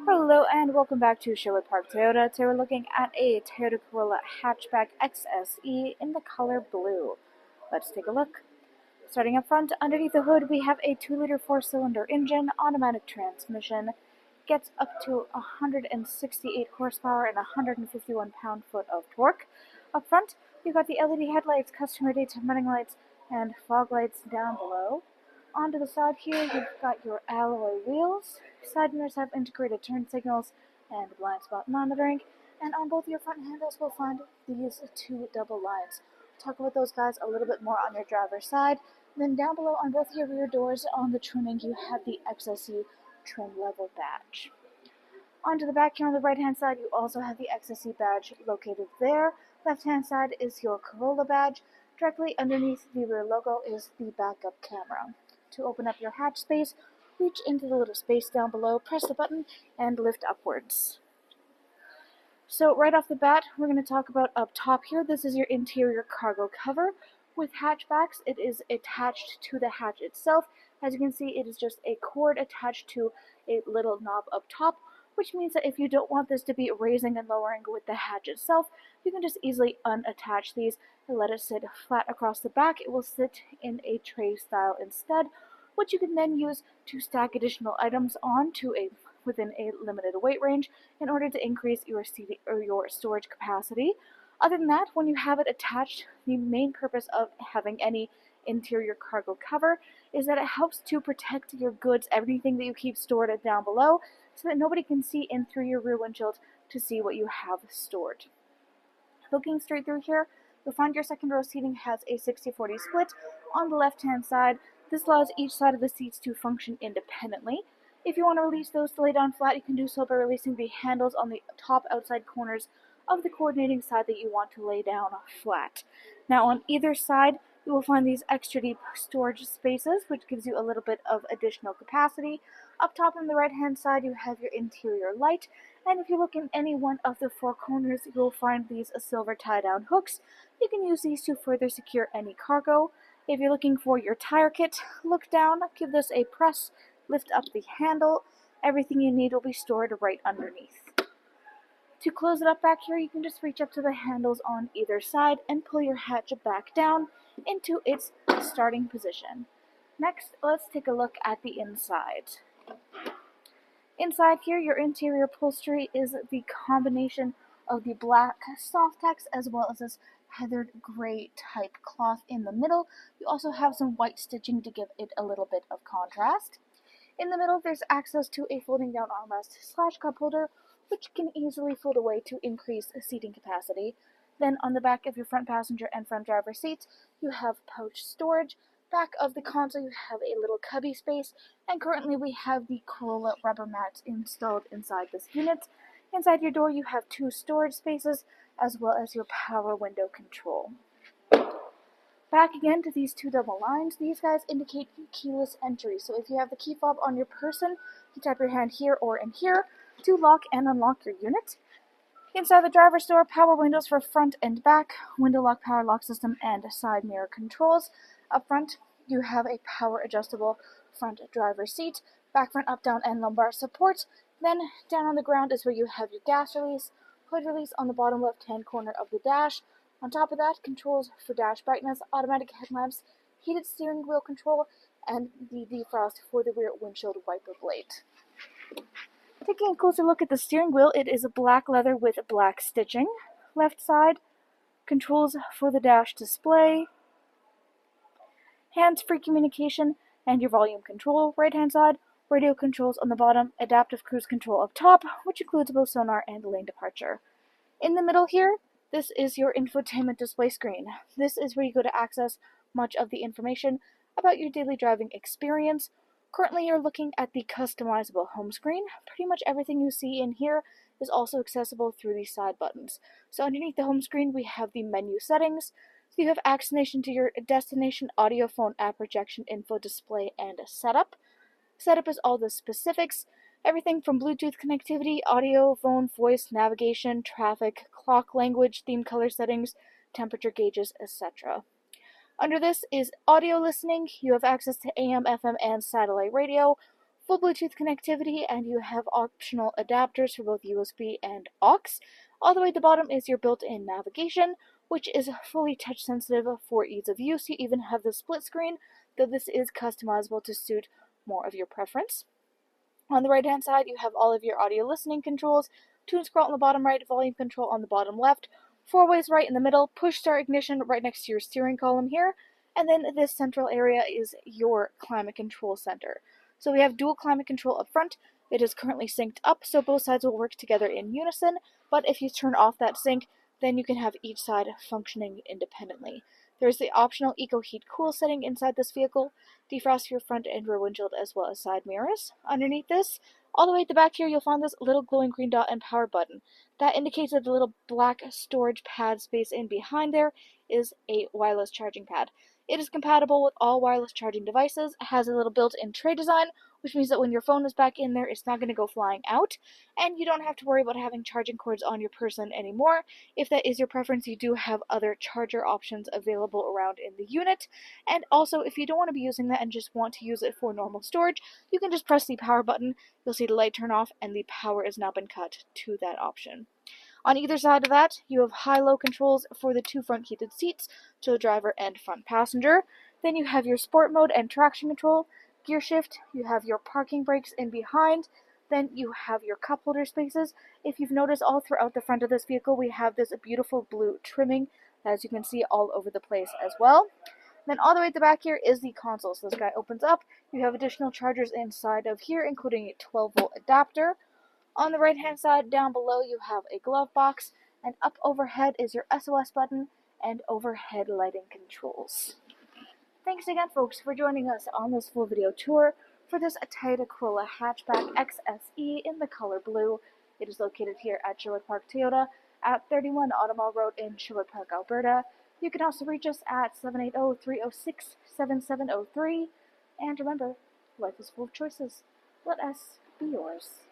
Hello and welcome back to Sherwood Park Toyota. Today we're looking at a Toyota Corolla Hatchback XSE in the color blue. Let's take a look. Starting up front, underneath the hood, we have a 2-liter 4-cylinder engine, automatic transmission, gets up to 168 horsepower and 151 pound-foot of torque. Up front, you've got the LED headlights, customer daytime running lights, and fog lights down below. Onto the side here, you've got your alloy wheels. Side mirrors have integrated turn signals and blind spot monitoring. And on both your front handles, we'll find these two double lines. Talk about those guys a little bit more on your driver's side. And then down below on both your rear doors on the trimming, you have the XSE trim level badge. Onto the back here on the right hand side, you also have the XSE badge located there. Left hand side is your Corolla badge. Directly underneath the rear logo is the backup camera. To open up your hatch space, reach into the little space down below, press the button, and lift upwards. So right off the bat, we're going to talk about up top here. This is your interior cargo cover. With hatchbacks, it is attached to the hatch itself. As you can see, it is just a cord attached to a little knob up top, which means that if you don't want this to be raising and lowering with the hatch itself, you can just easily unattach these and let it sit flat across the back. It will sit in a tray style instead, which you can then use to stack additional items onto within a limited weight range in order to increase your seating or your storage capacity. Other than that, when you have it attached, the main purpose of having any interior cargo cover is that it helps to protect your goods, everything that you keep stored down below, so that nobody can see in through your rear windshield to see what you have stored. Looking straight through here, you'll find your second row seating has a 60-40 split. On the left-hand side, this allows each side of the seats to function independently. If you want to release those to lay down flat, you can do so by releasing the handles on the top outside corners of the coordinating side that you want to lay down flat. Now on either side, you will find these extra deep storage spaces, which gives you a little bit of additional capacity. Up top on the right-hand side, you have your interior light, and if you look in any one of the four corners, you'll find these silver tie-down hooks. You can use these to further secure any cargo. If you're looking for your tire kit, look down, give this a press, lift up the handle. Everything you need will be stored right underneath. To close it up back here, you can just reach up to the handles on either side and pull your hatch back down into its starting position. Next, let's take a look at the inside. Inside here, your interior upholstery is the combination of the black Softex as well as this heathered gray type cloth in the middle. You also have some white stitching to give it a little bit of contrast. In the middle, there's access to a folding down armrest / cup holder, which can easily fold away to increase seating capacity. Then on the back of your front passenger and front driver seats, you have pouch storage. Back of the console, you have a little cubby space, and currently we have the Corolla rubber mats installed inside this unit. Inside your door, you have two storage spaces, as well as your power window control. Back again to these two double lines. These guys indicate keyless entry. So if you have the key fob on your person, you tap your hand here or in here to lock and unlock your unit. Inside the driver's door, power windows for front and back, window lock, power lock system, and side mirror controls. Up front, you have a power adjustable front driver's seat, back, front, up, down, and lumbar support. Then down on the ground is where you have your gas release, hood release on the bottom left-hand corner of the dash. On top of that, controls for dash brightness, automatic headlamps, heated steering wheel control, and the defrost for the rear windshield wiper blade. Taking a closer look at the steering wheel, it is black leather with black stitching. Left side, controls for the dash display, hands-free communication, and your volume control. Right-hand side, radio controls on the bottom, adaptive cruise control up top, which includes both sonar and lane departure. In the middle here, this is your infotainment display screen. This is where you go to access much of the information about your daily driving experience. Currently, you're looking at the customizable home screen. Pretty much everything you see in here is also accessible through these side buttons. So underneath the home screen, we have the menu settings. So you have access to your destination, audio, phone, app, projection, info, display, and setup. Setup is all the specifics. Everything from Bluetooth connectivity, audio, phone, voice, navigation, traffic, clock, language, theme color settings, temperature gauges, etc. Under this is audio listening. You have access to AM, FM, and satellite radio. full Bluetooth connectivity, and you have optional adapters for both USB and aux. All the way at the bottom is your built-in navigation, which is fully touch sensitive for ease of use. You even have the split screen, though this is customizable to suit more of your preference. On the right hand side, you have all of your audio listening controls, tune scroll on the bottom right, volume control on the bottom left, 4-ways right in the middle, push start ignition right next to your steering column here, and then this central area is your climate control center. So we have dual climate control up front. It is currently synced up, so both sides will work together in unison, but if you turn off that sync, then you can have each side functioning independently. There's the optional Eco Heat Cool setting inside this vehicle, defrost your front and rear windshield as well as side mirrors. Underneath this, all the way at the back here, you'll find this little glowing green dot and power button. That indicates that the little black storage pad space in behind there is a wireless charging pad. It is compatible with all wireless charging devices, has a little built-in tray design, which means that when your phone is back in there, it's not going to go flying out, and you don't have to worry about having charging cords on your person anymore. If that is your preference, you do have other charger options available around in the unit, and also if you don't want to be using that and just want to use it for normal storage, you can just press the power button, you'll see the light turn off, and the power has now been cut to that option. On either side of that, you have high-low controls for the two front heated seats to the driver and front passenger. Then you have your sport mode and traction control, gear shift, you have your parking brakes in behind, then you have your cup holder spaces. If you've noticed, all throughout the front of this vehicle, we have this beautiful blue trimming, as you can see all over the place as well. Then all the way at the back here is the console. So this guy opens up. You have additional chargers inside of here, including a 12-volt adapter. On the right-hand side, down below, you have a glove box, and up overhead is your SOS button and overhead lighting controls. Thanks again, folks, for joining us on this full video tour for this Toyota Corolla Hatchback XSE in the color blue. It is located here at Sherwood Park Toyota at 31 Automall Road in Sherwood Park, Alberta. You can also reach us at 780-306-7703. And remember, life is full of choices. Let us be yours.